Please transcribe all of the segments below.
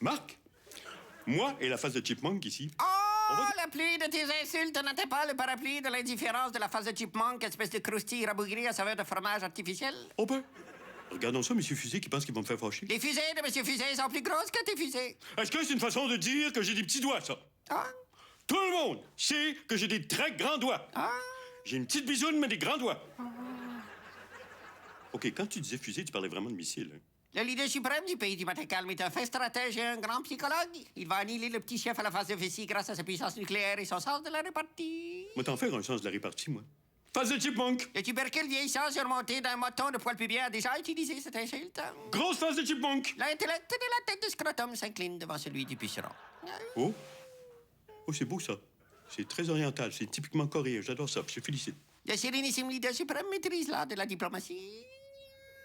Marc, moi et la face de Chipmunk ici. Oh, la pluie de tes insultes n'était pas le parapluie de l'indifférence de la face de Chipmunk, espèce de croustille rabougrie à saveur de fromage artificiel? Oh ben, regardons ça, Monsieur Fusée, qui pense qu'il va me faire fâcher. Les fusées de Monsieur Fusée sont plus grosses que tes fusées. Est-ce que c'est une façon de dire que j'ai des petits doigts, ça? Ah, Tout le monde sait que j'ai des très grands doigts. ah. J'ai une petite bisoune, mais des grands doigts. OK, quand tu disais fusée, tu parlais vraiment de missile. Hein? Le leader suprême du pays du matin calme est un fin stratège et un grand psychologue. Il va annihiler le petit chef à la face de vessie grâce à sa puissance nucléaire et son sens de la répartie. Moi, t'en faire un sens de la répartie, moi. Face de Chipmunk! Le tubercule vieillissant surmonté d'un moton de poil pubien a déjà utilisé cette insulte. Grosse face de Chipmunk! L'intellect de la tête de scrotum s'incline devant celui du puceron. Oh! Oh, c'est beau, ça. C'est très oriental. C'est typiquement coréen. J'adore ça. Je te félicite. Le sérénissime leader suprême maîtrise l'art de la diplomatie.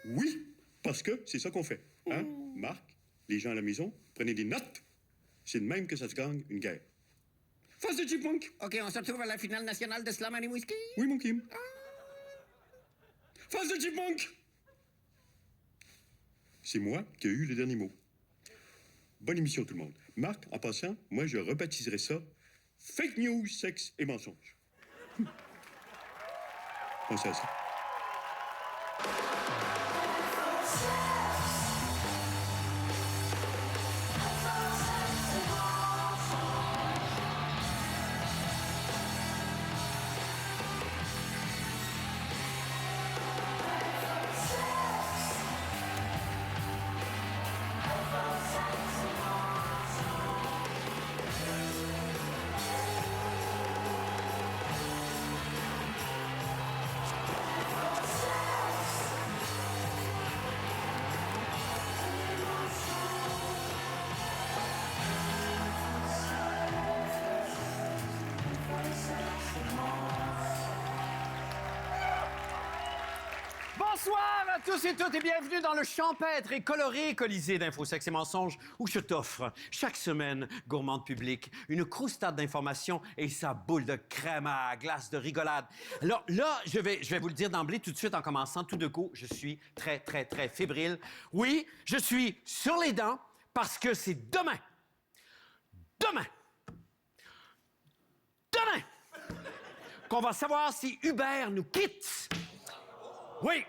Oui, parce que c'est ça qu'on fait. Hein, Marc? Les gens à la maison, prenez des notes. C'est de même que ça se gagne une guerre. Face de Chipmunk! OK, on se retrouve à la finale nationale de Slam and Whisky. Oui, mon Kim. Face de Chipmunk! C'est moi qui ai eu le dernier mot. Bonne émission, tout le monde. Marc, en passant, moi, je rebaptiserai ça Fake News, Sexe et Mensonges. Pensez à ça. Bonsoir à tous et toutes et bienvenue dans le champêtre et coloré Colisée d'Info Sexe et Mensonges où je t'offre chaque semaine, gourmande publique, une croustade d'informations et sa boule de crème à glace de rigolade. Alors là, je vais vous le dire d'emblée tout de suite en commençant tout de go, je suis très fébrile. Oui, je suis sur les dents parce que c'est demain qu'on va savoir si Uber nous quitte. Oui!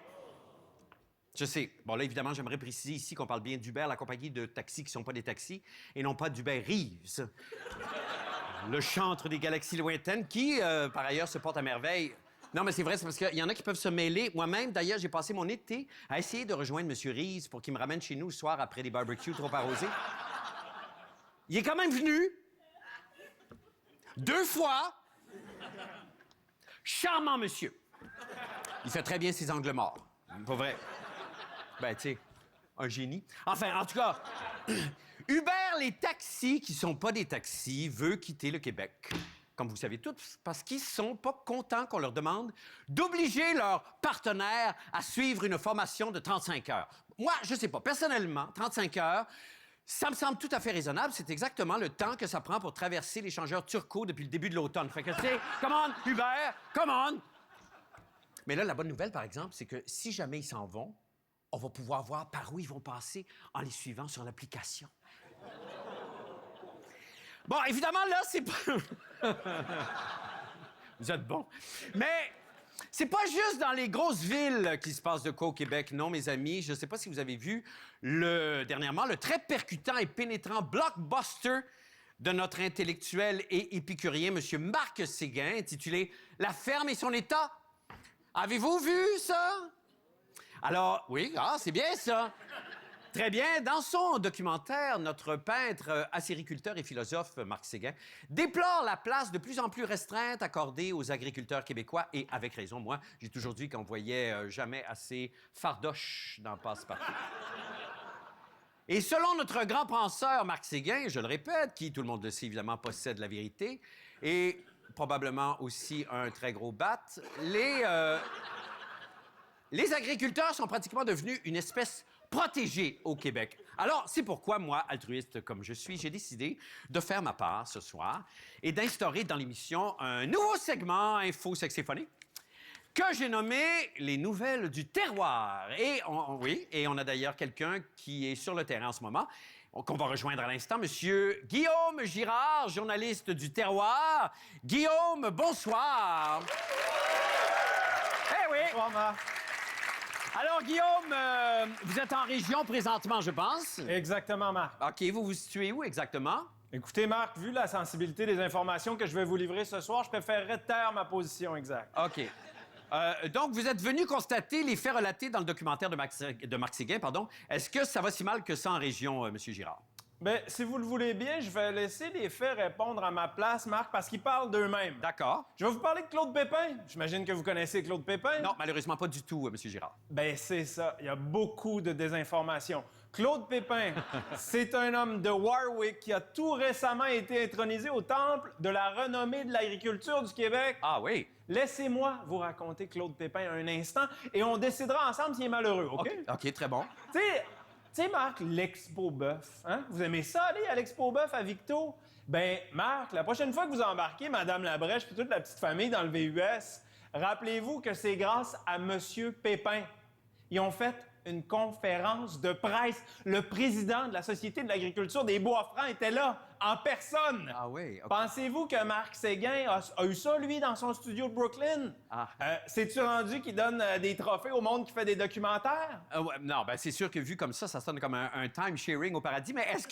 Je sais. Bon, là, évidemment, j'aimerais préciser ici qu'on parle bien d'Uber, la compagnie de taxis qui ne sont pas des taxis, et non pas d'Uber Reeves, le chantre des galaxies lointaines qui, par ailleurs, se porte à merveille. Non, mais c'est vrai, c'est parce qu'il y en a qui peuvent se mêler. Moi-même, d'ailleurs, j'ai passé mon été à essayer de rejoindre M. Reeves pour qu'il me ramène chez nous le soir après des barbecues trop arrosés. Il est quand même venu 2 fois. Charmant monsieur. Il fait très bien ses angles morts. Pas vrai. Ben, tu sais, un génie. Enfin, en tout cas, Uber, les taxis qui sont pas des taxis, veut quitter le Québec. Comme vous savez tous, parce qu'ils sont pas contents qu'on leur demande d'obliger leurs partenaires à suivre une formation de 35 heures. Moi, je sais pas. Personnellement, 35 heures, ça me semble tout à fait raisonnable. C'est exactement le temps que ça prend pour traverser l'échangeur Turco depuis le début de l'automne. Fait que, tu sais, come on, Uber, come on! Mais là, la bonne nouvelle, par exemple, c'est que si jamais ils s'en vont, on va pouvoir voir par où ils vont passer en les suivant sur l'application. Bon, évidemment, là, c'est pas... Vous êtes bons. Mais c'est pas juste dans les grosses villes qu'il se passe de quoi au Québec. Non, mes amis, je sais pas si vous avez vu dernièrement le très percutant et pénétrant blockbuster de notre intellectuel et épicurien, M. Marc Séguin, intitulé « La ferme et son état ». Avez-vous vu ça? Alors, oui, c'est bien ça. Très bien. Dans son documentaire, notre peintre, acériculteur et philosophe, Marc Séguin, déplore la place de plus en plus restreinte accordée aux agriculteurs québécois. Et avec raison, moi, j'ai toujours dit qu'on voyait jamais assez fardoche dans Passe-Partout. Et selon notre grand penseur, Marc Séguin, je le répète, qui, tout le monde le sait, évidemment, possède la vérité, et probablement aussi un très gros bat, les agriculteurs sont pratiquement devenus une espèce protégée au Québec. Alors, c'est pourquoi moi, altruiste comme je suis, j'ai décidé de faire ma part ce soir et d'instaurer dans l'émission un nouveau segment info-sexéphonie que j'ai nommé les nouvelles du terroir. Et on a d'ailleurs quelqu'un qui est sur le terrain en ce moment. qu'on va rejoindre à l'instant, Monsieur Guillaume Girard, journaliste du Terroir. Guillaume, bonsoir. Eh oui. Bonsoir, Marc. Alors, Guillaume, vous êtes en région présentement, je pense. Exactement, Marc. OK, vous vous situez où exactement? Écoutez, Marc, vu la sensibilité des informations que je vais vous livrer ce soir, je préférerais taire ma position exacte. OK. Donc, vous êtes venu constater les faits relatés dans le documentaire de Marc Séguin, pardon. Est-ce que ça va si mal que ça en région, Monsieur Girard? Bien, si vous le voulez bien, je vais laisser les faits répondre à ma place, Marc, parce qu'ils parlent d'eux-mêmes. D'accord. Je vais vous parler de Claude Pépin. J'imagine que vous connaissez Claude Pépin. Non, malheureusement pas du tout, Monsieur Girard. Ben, c'est ça. Il y a beaucoup de désinformation. Claude Pépin, c'est un homme de Warwick qui a tout récemment été intronisé au temple de la renommée de l'agriculture du Québec. Ah oui. Laissez-moi vous raconter Claude Pépin un instant et on décidera ensemble s'il est malheureux, OK? OK, très bon. Tu sais, Marc, l'Expo Bœuf, hein? Vous aimez ça, aller à l'Expo Bœuf à Victo? Ben, Marc, la prochaine fois que vous embarquez Madame Labrèche et toute la petite famille dans le VUS, rappelez-vous que c'est grâce à Monsieur Pépin. Ils ont fait une conférence de presse. Le président de la Société de l'agriculture des Bois-Francs était là, en personne. Ah oui. OK. Pensez-vous que Marc Séguin a eu ça, lui, dans son studio de Brooklyn? Ah. C'est-tu rendu qu'il donne des trophées au monde qui fait des documentaires? Ouais, non, ben c'est sûr que vu comme ça sonne comme un time-sharing au paradis. Mais est-ce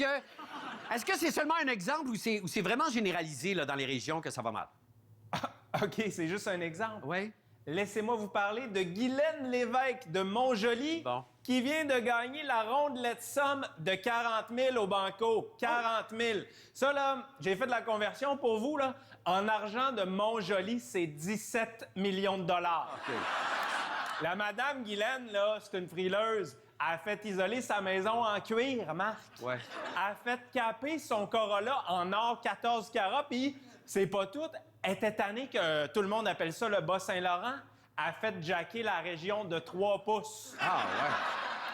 que c'est seulement un exemple ou c'est vraiment généralisé là, dans les régions que ça va mal? OK, c'est juste un exemple. Oui. Laissez-moi vous parler de Guylaine Lévesque de Montjoly, Bon. qui vient de gagner la rondelette somme de 40 000 au banco. 40 000. Ça, là, j'ai fait de la conversion pour vous, là. En argent de Montjoly, c'est 17 millions de dollars. OK. La madame Guylaine, là, c'est une frileuse. Elle a fait isoler sa maison en cuir, Marc. Ouais. Elle a fait caper son Corolla en or 14 carats, puis c'est pas tout. Elle était tannée que tout le monde appelle ça le Bas-Saint-Laurent. Elle a fait jacker la région de 3 pouces. Ah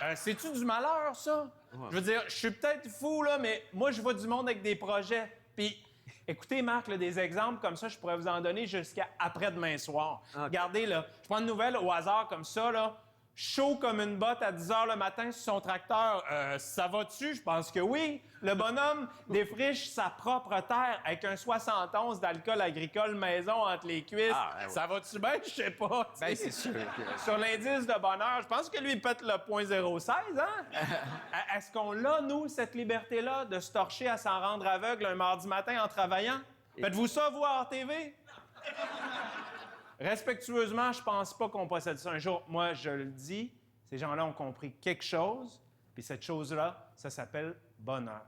ouais. C'est-tu du malheur, ça? Je veux dire, je suis peut-être fou, là, mais moi, je vois du monde avec des projets. Puis, écoutez, Marc, là, des exemples comme ça, je pourrais vous en donner jusqu'à après-demain soir. OK. Regardez, là, je prends une nouvelle au hasard comme ça, là. Chaud comme une botte à 10 h le matin sur son tracteur. Ça va-tu? Je pense que oui. Le bonhomme défriche sa propre terre avec un 71 d'alcool agricole maison entre les cuisses. Ah, ouais. Ça va-tu bien? Je sais pas. tu sais. Ben, c'est sûr. Sur l'indice de bonheur, je pense que lui, il pète le .016, hein? Est-ce qu'on l'a, nous, cette liberté-là, de se torcher à s'en rendre aveugle un mardi matin en travaillant? Faites-vous ça, vous, à RTV? Respectueusement, je pense pas qu'on possède ça un jour. Moi, je le dis, ces gens-là ont compris quelque chose, puis cette chose-là, ça s'appelle bonheur.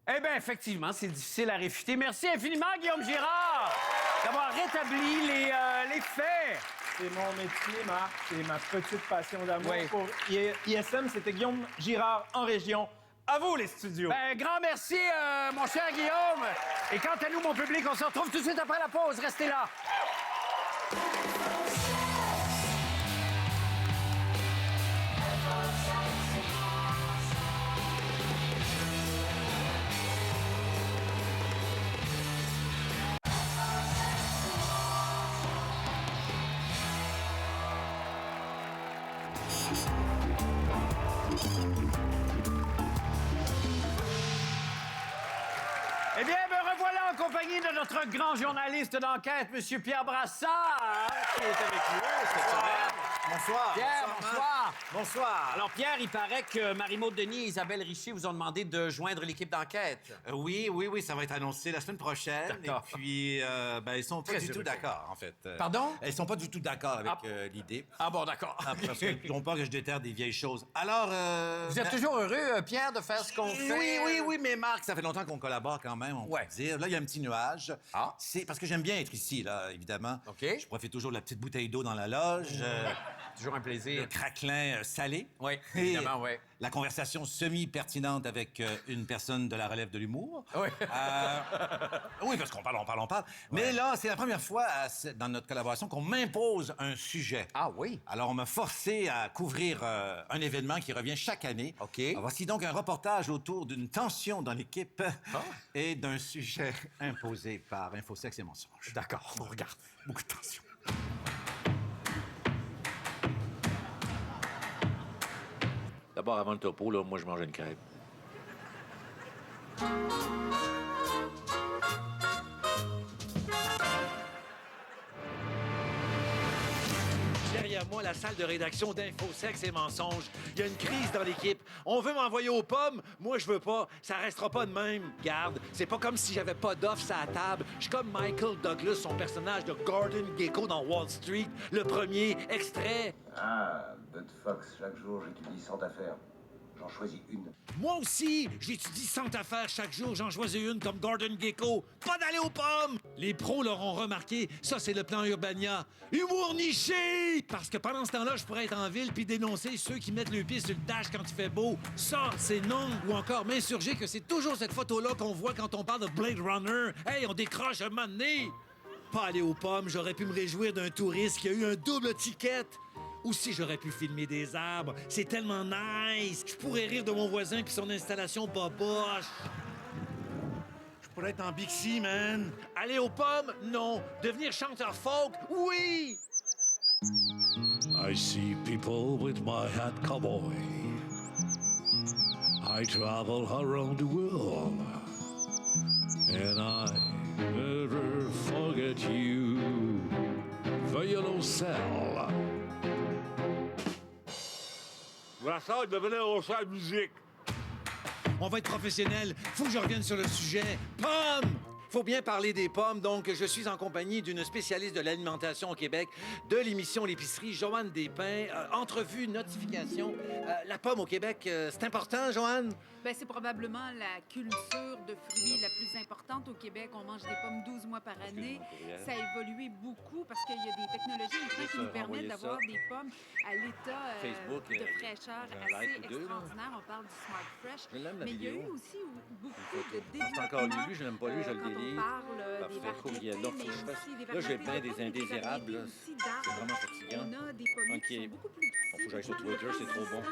Eh bien, effectivement, c'est difficile à réfuter. Merci infiniment, Guillaume Girard, d'avoir rétabli les faits. C'est mon métier, Marc. C'est ma petite passion d'amour Oui. pour ISM. C'était Guillaume Girard en région. À vous, les studios. Ben, grand merci, mon cher Guillaume. Et quant à nous, mon public, on se retrouve tout de suite après la pause. Restez là. Eh bien, me revoilà en compagnie de notre grand journaliste d'enquête, M. Pierre Brassard, qui est avec nous cette semaine. Bonsoir. Pierre, Marc. bonsoir. Bonsoir. Alors, Pierre, il paraît que Marie-Maude Denis et Isabelle Richer vous ont demandé de joindre l'équipe d'enquête. Oui, ça va être annoncé la semaine prochaine. D'accord. Et puis, ils sont pas Très du tout heureux. d'accord, en fait. Pardon? Ils sont pas du tout d'accord avec Ah. l'idée. Ah bon, d'accord. Parce qu'ils ont peur que je déterre des vieilles choses. Alors, Vous êtes toujours heureux, Pierre, de faire ce qu'on fait? Oui, mais Marc, ça fait longtemps qu'on collabore quand même, on Ouais. peut dire. Là, il y a un petit nuage. Ah. C'est parce que j'aime bien être ici, là, évidemment. OK. Je profite toujours de la petite bouteille d'eau dans la loge. Toujours un Le plaisir. craquelin salé. Oui, Et évidemment, oui. La conversation semi-pertinente avec une personne de la relève de l'humour. Oui. Oui, parce qu'on parle. Mais là, c'est la première fois dans notre collaboration qu'on m'impose un sujet. Ah oui? Alors, on m'a forcé à couvrir un événement qui revient chaque année. OK. Alors, voici donc un reportage autour d'une tension dans l'équipe et d'un sujet imposé par Infosex et Mensonges. D'accord, on regarde. Beaucoup de tension. D'abord, avant le topo, là, moi, je mange une crêpe. Derrière moi, la salle de rédaction d'Info Sexe et Mensonges. Il y a une crise dans l'équipe. On veut m'envoyer aux pommes. Moi, je veux pas. Ça restera pas de même. Garde, c'est pas comme si j'avais pas d'offre sur la table. Je suis comme Michael Douglas, son personnage de Gordon Gekko dans Wall Street. Le premier extrait. Ah, Bud Fox, chaque jour j'étudie 100 affaires. J'en choisis une. Moi aussi, j'étudie 100 affaires chaque jour, j'en choisis une comme Gordon Gekko. Pas d'aller aux pommes! Les pros l'auront remarqué, ça c'est le plan Urbania. Humour niché! Parce que pendant ce temps-là, je pourrais être en ville puis dénoncer ceux qui mettent le pied sur le dash quand il fait beau. Ça, c'est non. Ou encore m'insurger que c'est toujours cette photo-là qu'on voit quand on parle de Blade Runner. Hey, on décroche un moment donné! Pas aller aux pommes, j'aurais pu me réjouir d'un touriste qui a eu un double ticket. Ou si j'aurais pu filmer des arbres. C'est tellement nice. Je pourrais rire de mon voisin puis son installation pas boche. Je pourrais être en Bixi, man. Aller aux pommes? Non. Devenir chanteur folk? Oui! I see people with my hat cowboy. I travel around the world. And I never forget you. The yellow cell. Brassard, il devenait hausser la musique. On va être professionnel. Faut que je revienne sur le sujet. Pommes! Faut bien parler des pommes, donc je suis en compagnie d'une spécialiste de l'alimentation au Québec, de l'émission L'épicerie, Joanne Despins. Entrevue, notification. La pomme au Québec, c'est important, Joanne? Bien, c'est probablement la culture de fruits la plus importante au Québec. On mange des pommes 12 mois par année. Ça a évolué beaucoup parce qu'il y a des technologies maintenant qui nous permettent d'avoir des pommes à l'état de fraîcheur assez extraordinaire. On parle du Smart Fresh. Mais il y a eu aussi beaucoup de développement. C'est encore lu, je l'aime pas lu, je le quand délie. on parle des variétés, Là, faut que je fasse. Là, j'ai plein des indésirables. Là. C'est vraiment fatigant. On a des pommiers qui sont beaucoup plus petits. Faut que j'aille sur Twitter, c'est trop bon.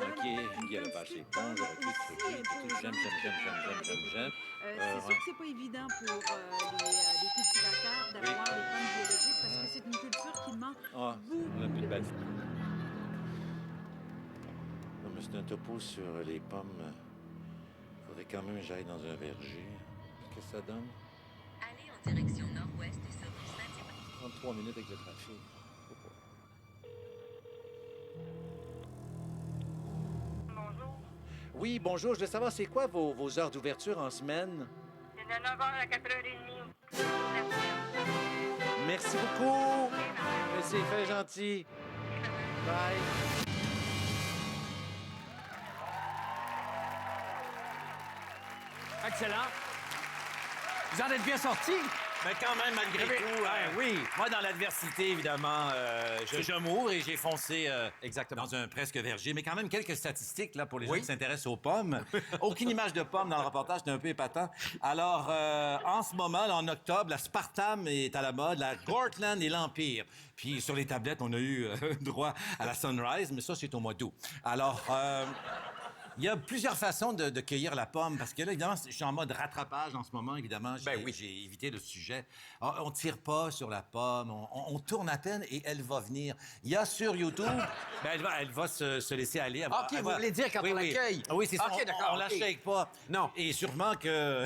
OK, il y a le passé bon, j'aurais pu j'aime. C'est sûr que c'est pas évident pour les cultivateurs d'avoir des pommes biologiques parce que c'est une culture qui manque beaucoup de pesticides. Non, mais c'est un topo sur les pommes. Faudrait quand même que j'aille dans un verger. Qu'est-ce que ça donne? Allez en direction nord-ouest sur Saint-Hubert. 33 minutes avec le trafic. Bonjour. Oui, bonjour. Je veux savoir, c'est quoi vos heures d'ouverture en semaine? C'est de 9h à 4h30. Merci beaucoup. Merci, fait gentil. Bye. Excellent. Vous en êtes bien sortis? Mais quand même, malgré tout, oui. moi, dans l'adversité, évidemment, je mourre et j'ai foncé Exactement. dans un presque verger. Mais quand même, quelques statistiques là, pour les gens qui s'intéressent aux pommes. Aucune image de pomme dans le reportage, c'est un peu épatant. Alors, en ce moment, là, en octobre, la Spartam est à la mode, la Gortland et l'Empire. Puis sur les tablettes, on a eu droit à la Sunrise, mais ça, c'est au mois d'août. Alors... il y a plusieurs façons de cueillir la pomme, parce que là, évidemment, je suis en mode rattrapage en ce moment, évidemment. J'ai évité le sujet. On tire pas sur la pomme, on tourne à peine et elle va venir. Il y a sur YouTube... elle va se laisser aller. OK, vous voulez dire quand on la cueille? Oui, c'est ça. OK, d'accord. On la shake pas. Non. Et sûrement que...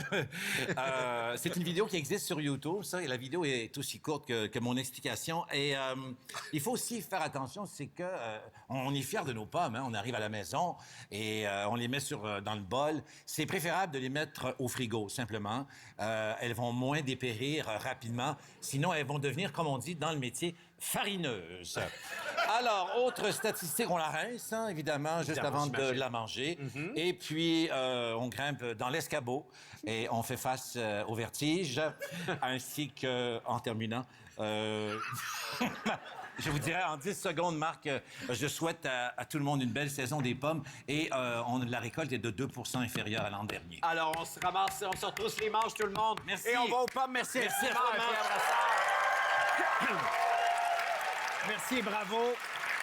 c'est une vidéo qui existe sur YouTube, ça, et la vidéo est aussi courte que mon explication. Et il faut aussi faire attention, c'est que on est fiers de nos pommes, hein. On arrive à la maison et... on les met dans le bol. C'est préférable de les mettre au frigo, simplement. Elles vont moins dépérir rapidement. Sinon, elles vont devenir, comme on dit dans le métier, farineuses. Alors, autre statistique, on la rince, hein, évidemment, juste avant de la manger. Et puis, on grimpe dans l'escabeau et on fait face au vertige, ainsi qu'en terminant... Je vous dirais en 10 secondes, Marc, je souhaite à tout le monde une belle saison des pommes et la récolte est de 2 % inférieure à l'an dernier. Alors, on se ramasse, on se retrousse les manches, tout le monde. Merci. Et on va aux pommes. Merci. Merci à toi, Marc. Merci, bravo.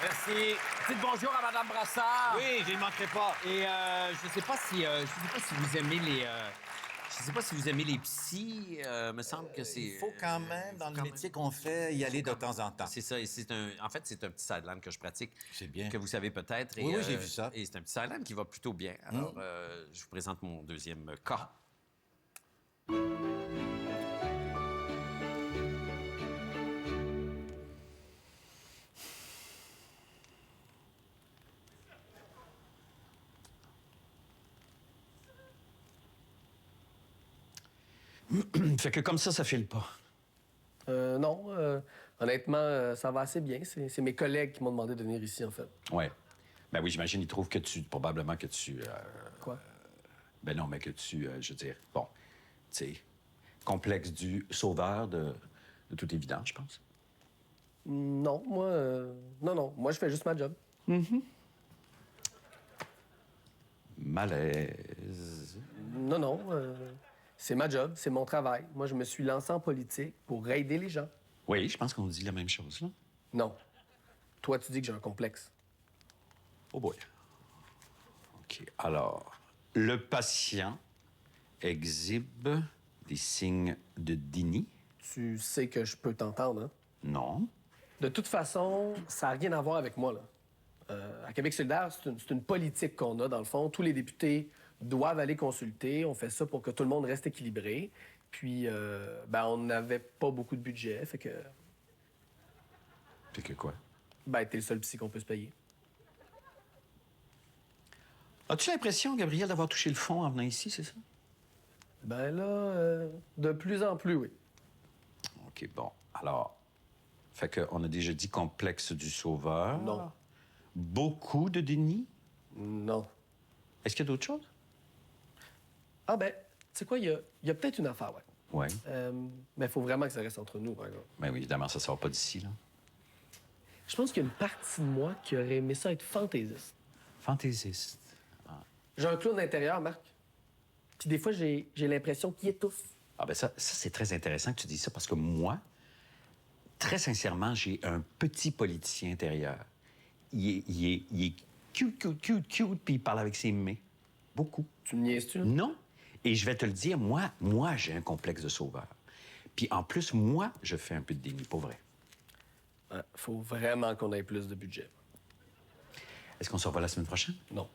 Merci. Dites bonjour à Mme Brassard. Oui, je ne manquerai pas. Et je sais pas si vous aimez les... Je Je sais pas si vous aimez les psys. Me semble que c'est... Il faut quand même, dans le métier qu'on fait, y aller de temps en temps. C'est ça. Et en fait, c'est un petit sideline que je pratique. C'est bien. Que vous savez peut-être. Oui, j'ai vu ça. Et c'est un petit sideline qui va plutôt bien. Alors, je vous présente mon deuxième cas. Fait que comme ça file pas. Non. Honnêtement, ça va assez bien. C'est mes collègues qui m'ont demandé de venir ici, en fait. Ouais. Ben oui, j'imagine, ils trouvent que probablement que tu... Quoi? Ben non, mais que tu, je veux dire, bon, tu sais, complexe du sauveur de toute évidence, je pense. Non, non. Moi, je fais juste ma job. Malaise. Non. C'est ma job, c'est mon travail. Moi, je me suis lancé en politique pour aider les gens. Oui, je pense qu'on dit la même chose, là. Non. Toi, tu dis que j'ai un complexe. Oh boy. OK. Alors, le patient exhibe des signes de déni. Tu sais que je peux t'entendre, hein? Non. De toute façon, ça n'a rien à voir avec moi, là. À Québec solidaire, c'est une politique qu'on a, dans le fond. Tous les députés doivent aller consulter. On fait ça pour que tout le monde reste équilibré. Puis, on n'avait pas beaucoup de budget, fait que... Fait que quoi? Ben, t'es le seul psy qu'on peut se payer. As-tu l'impression, Gabriel, d'avoir touché le fond en venant ici, c'est ça? Ben là, de plus en plus, oui. OK, bon. Alors, fait qu'on a déjà dit complexe du sauveur. Non. Beaucoup de déni? Non. Est-ce qu'il y a d'autres choses? Ah ben, tu sais quoi, il y a peut-être une affaire, ouais. Oui. Mais il faut vraiment que ça reste entre nous, par exemple. Ben oui, évidemment, ça sort pas d'ici, là. Je pense qu'il y a une partie de moi qui aurait aimé ça être fantaisiste. Fantaisiste. J'ai un clown intérieur, Marc. Puis des fois, j'ai l'impression qu'il étouffe. Ah ben ça c'est très intéressant que tu dis ça, parce que moi, très sincèrement, j'ai un petit politicien intérieur. Il est cute, puis il parle avec ses mains. Beaucoup. Tu me niaises-tu? Là? Non. Et je vais te le dire, moi j'ai un complexe de sauveur. Puis en plus, moi, je fais un peu de déni, pas vrai. Faut vraiment qu'on ait plus de budget. Est-ce qu'on se revoit la semaine prochaine? Non.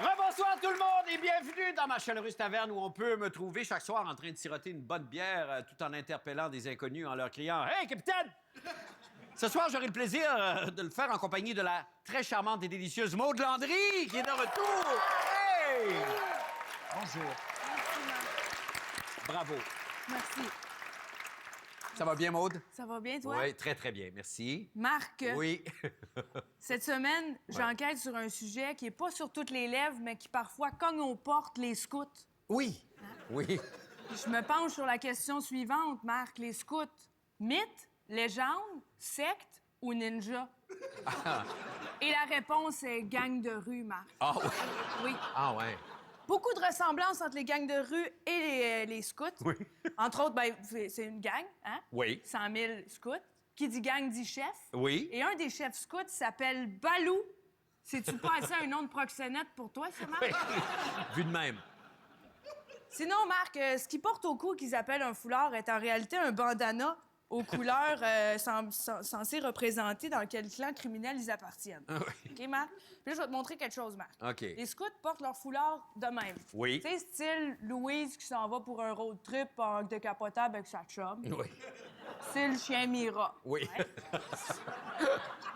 Rebonsoir tout le monde et bienvenue dans ma chaleureuse taverne où on peut me trouver chaque soir en train de siroter une bonne bière tout en interpellant des inconnus en leur criant « Hey, capitaine! » Ce soir, j'aurai le plaisir de le faire en compagnie de la très charmante et délicieuse Maude Landry qui est de retour. Hey! Bonjour. Bravo. Merci. Ça va bien, Maude? Ça va bien, toi? Oui, très, très bien. Merci. Marc, Oui. cette semaine, j'enquête sur un sujet qui est pas sur toutes les lèvres, mais qui parfois cogne aux portes, les scouts. Oui. Oui. Je me penche sur la question suivante, Marc. Les scouts, mythe, légende, secte ou ninja? Et la réponse est gang de rue, Marc. Ah oui. Oui. Ah ouais. Beaucoup de ressemblances entre les gangs de rue et les scouts. Oui. Entre autres, c'est une gang, hein? Oui. 100 000 scouts. Qui dit gang dit chef. Oui. Et un des chefs scouts s'appelle Balou. C'est-tu pas assez un nom de proxénète pour toi, ça, Marc? Vu de même. Sinon, Marc, ce qu'ils portent au cou qu'ils appellent un foulard est en réalité un bandana aux couleurs censées représenter dans quel clan criminel ils appartiennent. OK, Marc? Puis là, je vais te montrer quelque chose, Marc. OK. Les scouts portent leur foulard de même. Oui. Tu sais, style Louise qui s'en va pour un road trip en décapotable avec sa chum. Oui. Style chien Mira. Oui. Ouais.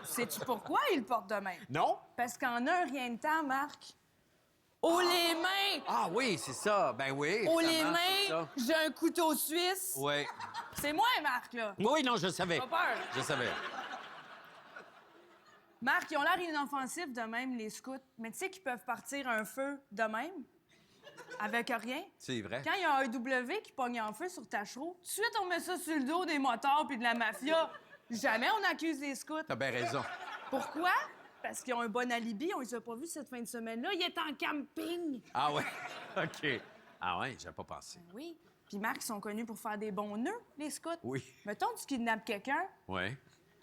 Sais-tu pourquoi ils le portent de même? Non? Parce qu'en un rien de temps, Marc, haut les mains! Ah oui, c'est ça. Ben oui. Haut les évidemment, c'est mains, ça. j'ai un couteau suisse. Oui. C'est moi, Marc, là. Oui, non, je savais. Pas peur. Je savais. Marc, ils ont l'air inoffensifs de même, les scouts. Mais tu sais qu'ils peuvent partir un feu de même, avec rien. C'est vrai. Quand il y a un W qui pogne en feu sur ta chevaux, tout de suite, on met ça sur le dos des motards puis de la mafia. Jamais on accuse les scouts. T'as bien raison. Pourquoi? Parce qu'ils ont un bon alibi. On les a pas vus cette fin de semaine-là. Ils étaient en camping. Ah ouais? OK. Ah ouais, j'avais pas pensé. Oui. Puis Marc, ils sont connus pour faire des bons nœuds, les scouts. Oui. Mettons, tu kidnappes quelqu'un, Ouais.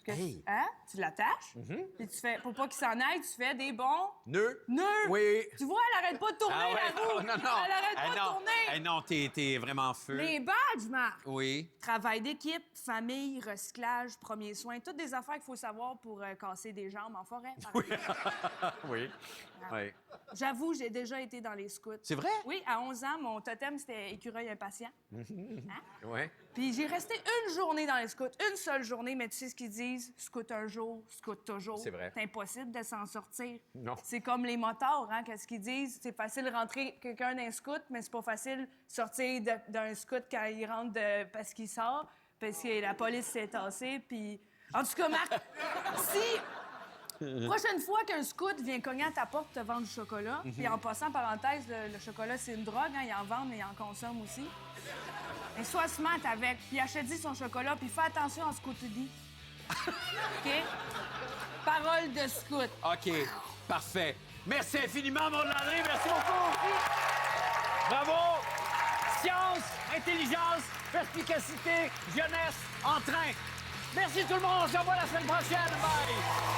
que hein? Tu l'attaches, puis tu fais, pour pas qu'il s'en aille, tu fais des bons Nœud? nœuds. Oui. Tu vois, elle arrête pas de tourner, Ah ouais? la roue. Oh, non, non. Elle arrête Eh pas non. de tourner. Eh non, t'es vraiment en feu. Les badges, Marc. Oui. Travail d'équipe, famille, recyclage, premiers soins, toutes des affaires qu'il faut savoir pour casser des jambes en forêt. par exemple. Oui. Oui. J'avoue, j'ai déjà été dans les scouts. C'est vrai? Oui, à 11 ans, mon totem, c'était écureuil impatient. Ouais. Puis j'ai resté une journée dans les scouts, une seule journée, mais tu sais ce qu'ils disent? Scout un jour, scout toujours. C'est vrai. C'est impossible de s'en sortir. Non. C'est comme les motards, hein? Qu'est-ce qu'ils disent? C'est facile de rentrer quelqu'un d'un scout, mais c'est pas facile de sortir d'un scout quand il rentre parce qu'il sort, parce que la police s'est tassée, puis... En tout cas, Marc, prochaine fois qu'un scout vient cogner à ta porte te vendre du chocolat, puis en passant, parenthèse, le chocolat, c'est une drogue, hein? Ils en vendent, mais ils en consomment aussi. Et sois smart avec, puis achète-y son chocolat, puis fais attention à ce que tu dis. OK? Parole de scout. OK. Parfait. Merci infiniment, Maud Landry. Merci beaucoup. Bravo. Science, intelligence, perspicacité, jeunesse, entrain. Merci tout le monde. On se revoit la semaine prochaine. Bye.